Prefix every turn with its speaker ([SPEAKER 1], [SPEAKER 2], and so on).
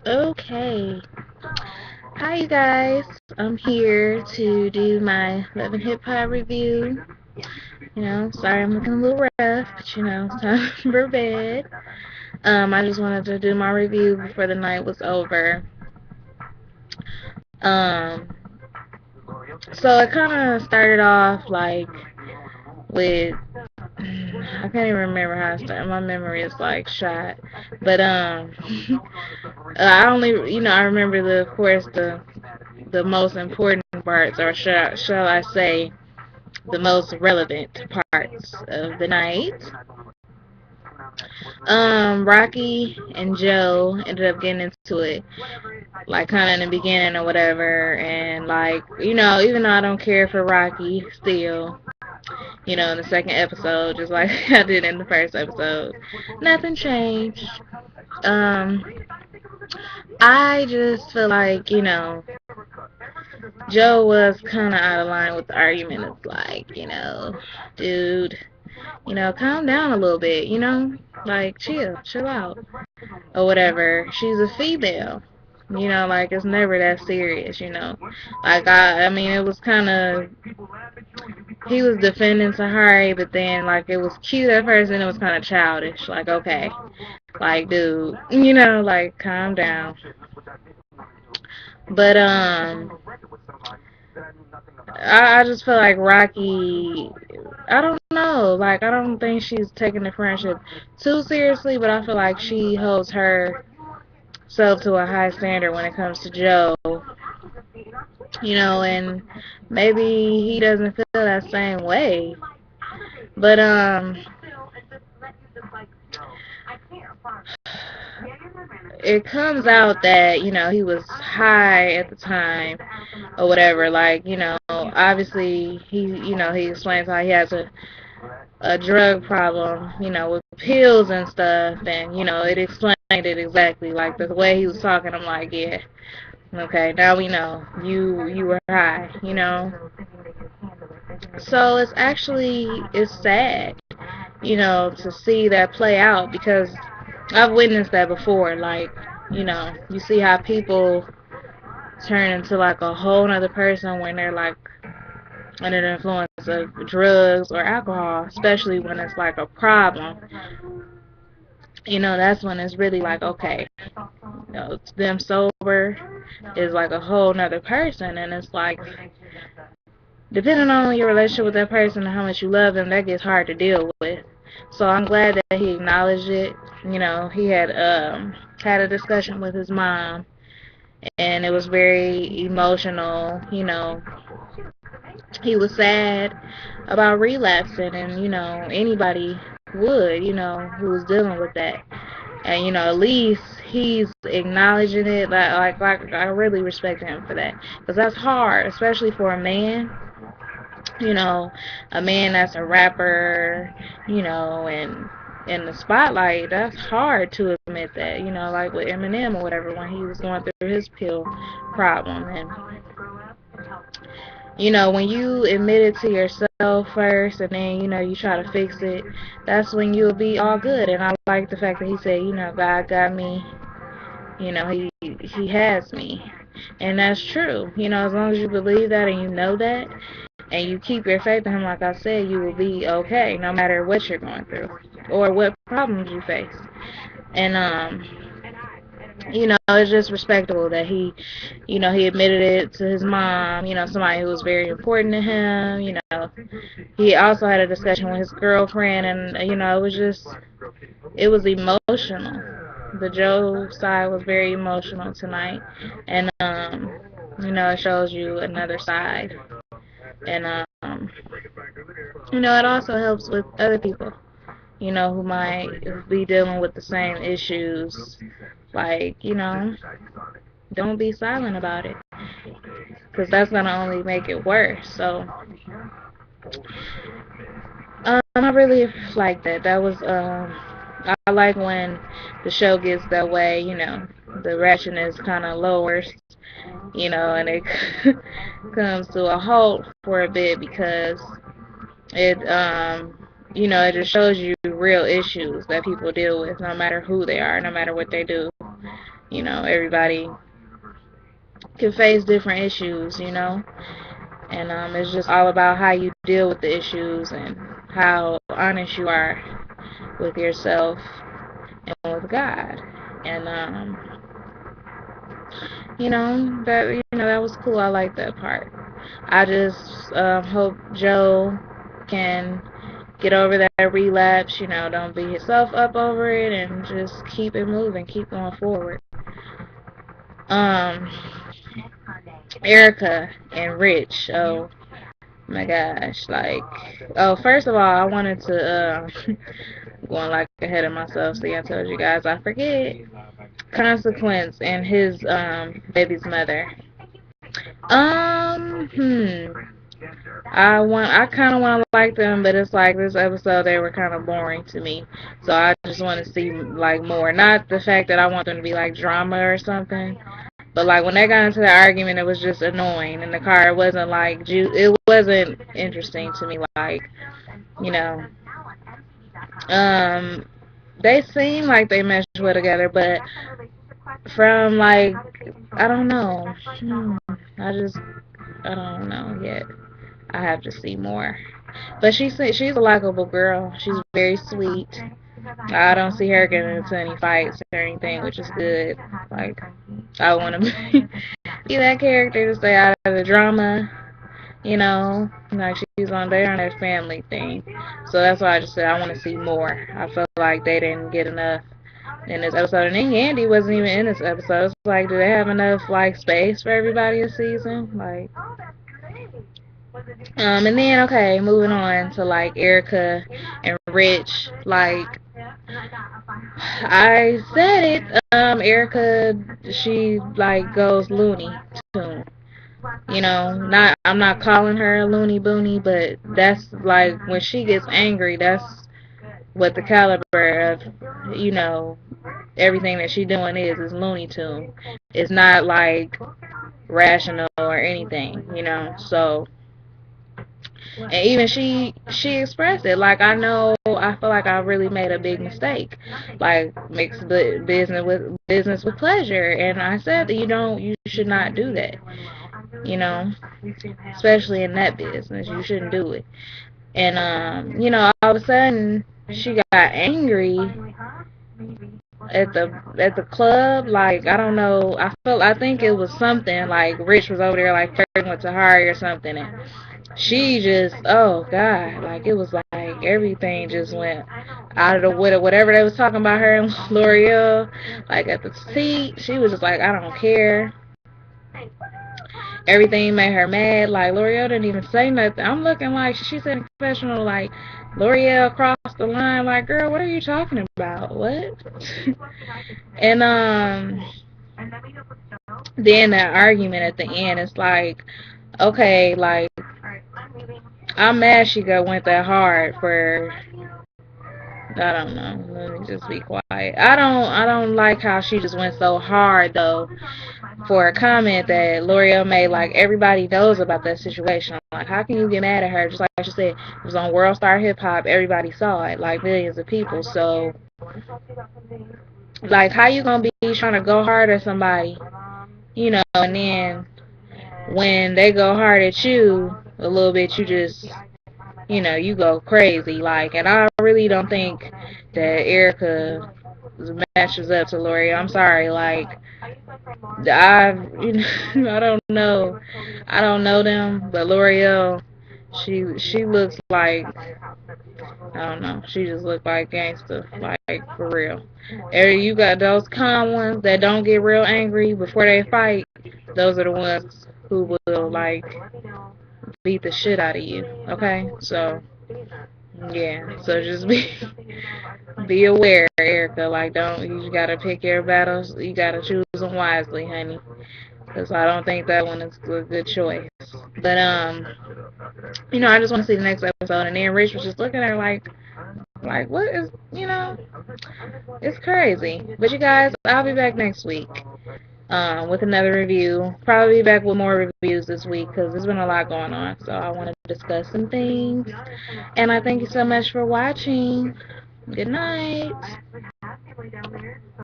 [SPEAKER 1] Okay. Hi, you guys. I'm here to do my Love and Hip Hop review. Sorry I'm looking a little rough, but it's time for bed. I just wanted to do my review before the night was over. Um, so it kind of started off like with I can't even remember how it started. My memory is like shot, but I only I remember of course the most important parts, or shall I say, the most relevant parts of the night. Rocky and Joe ended up getting into it, like kind of in the beginning or whatever, and like even though I don't care for Rocky still, in the second episode, just like I did in the first episode, nothing changed. Um, I just feel like Joe was kind of out of line with the argument. It's like, dude, calm down a little bit, like chill out, or whatever. She's a female, like it's never that serious. Like I mean, it was kind of he was defending Sahari, but then like it was cute at first, and it was kind of childish. Like okay, like dude, like calm down. But I just feel like Rocky, I don't know, like I don't think she's taking the friendship too seriously, but I feel like she holds herself to a high standard when it comes to Joe, and maybe he doesn't feel that same way. But it comes out that he was high at the time or whatever. Like obviously he explains how he has a drug problem, with pills and stuff, and it explained it exactly. Like the way he was talking, I'm like, yeah, okay, now we know you were high. So it's sad, to see that play out because I've witnessed that before. Like, you see how people turn into like a whole nother person when they're like under the influence of drugs or alcohol, especially when it's like a problem. That's when it's really like, okay, them sober is like a whole nother person, and it's like, depending on your relationship with that person and how much you love them, that gets hard to deal with. So I'm glad that he acknowledged it. He had a discussion with his mom, and it was very emotional. He was sad about relapsing, and anybody would, who was dealing with that. And at least he's acknowledging it. Like I really respect him for that, because that's hard, especially for a man. you know, a man that's a rapper, and in the spotlight, that's hard to admit that, like with Eminem or whatever, when he was going through his pill problem. And, when you admit it to yourself first and then, you try to fix it, that's when you'll be all good. And I like the fact that he said, God got me, he has me. And that's true. As long as you believe that and you know that, and you keep your faith in him, like I said, you will be okay, no matter what you're going through or what problems you face. And it's just respectable that he admitted it to his mom, somebody who was very important to him. He also had a discussion with his girlfriend, and it was emotional. The Joe side was very emotional tonight, and it shows you another side. And it also helps with other people, who might be dealing with the same issues. Like, don't be silent about it, because that's going to only make it worse. So, I really like that. That was, I like when the show gets that way, the ratchetness kind of lowers, and it comes to a halt for a bit, because it it just shows you real issues that people deal with, no matter who they are, no matter what they do. you know, everybody can face different issues, you know, and it's just all about how you deal with the issues and how honest you are with yourself and with God. And that was cool. I like that part. I just hope Joe can get over that relapse. You know, don't beat yourself up over it, and just keep it moving, keep going forward. Um, Erica and Rich. Oh my gosh! Like, oh, first of all, I wanted to going like ahead of myself. See, I told you guys I forget. Consequence and his baby's mother. Hmm. I kind of want to like them, but it's like this episode they were kind of boring to me. So I just want to see like more. Not the fact that I want them to be like drama or something, but like when they got into the argument, it was just annoying in the car. It wasn't like it wasn't interesting to me. Like, you know, um, they seem like they mesh well together, but from like I don't know. I don't know yet. I have to see more. But she's a likable girl. She's very sweet. I don't see her getting into any fights or anything, which is good. Like I want to be that character to stay out of the drama. You know, like they're on that family thing. So that's why I just said I want to see more. I feel like they didn't get enough in this episode. And then Andy wasn't even in this episode. It's like, do they have enough like space for everybody this season? Like, and then okay, moving on to like Erica and Rich. Like, I said it. Erica, she like goes Looney Tune. You know, not I'm not calling her a loony boony, but that's like when she gets angry. That's what the caliber of, you know, everything that she doing is Looney Tune. It's not like rational or anything, you know. So, and even she expressed it. Like I feel like I really made a big mistake. Like mix business with pleasure, and I said that you should not do that. You know, especially in that business, you shouldn't do it. And all of a sudden she got angry at the club. Like I don't know, I think it was something like Rich was over there like flirting with Tahari or something, and she just, oh god, like it was like everything just went out of the whatever they was talking about her and L'Oreal, like at the seat, she was just like, I don't care. Everything made her mad. Like L'Oreal didn't even say nothing. I'm looking like she said in confessional, like L'Oreal crossed the line. Like, girl, what are you talking about? What? And then that argument at the end, it's like, okay, like I'm mad she went that hard for. I don't know. Let me just be quiet. I don't like how she just went so hard though for a comment that L'Oreal made. Like everybody knows about that situation. Like how can you get mad at her? Just like she said, it was on World Star Hip Hop. Everybody saw it, like millions of people. So like how you gonna be trying to go hard at somebody, you know, and then when they go hard at you a little bit, you just you go crazy. Like, and I really don't think that Erica matches up to L'Oreal. I'm sorry, like I don't know, them, but L'Oreal, she looks like I don't know, she just looked like gangster, like for real. You got those calm ones that don't get real angry before they fight. Those are the ones who will like beat the shit out of you. Okay, so yeah, so just be aware, Erica. Like, don't you gotta pick your battles. You gotta choose them wisely, honey. Because I don't think that one is a good choice. But I just want to see the next episode. And then Rich was just looking at her like what is, it's crazy. But you guys, I'll be back next week. With another review. Probably be back with more reviews this week because there's been a lot going on. So I want to discuss some things. And I thank you so much for watching. Good night.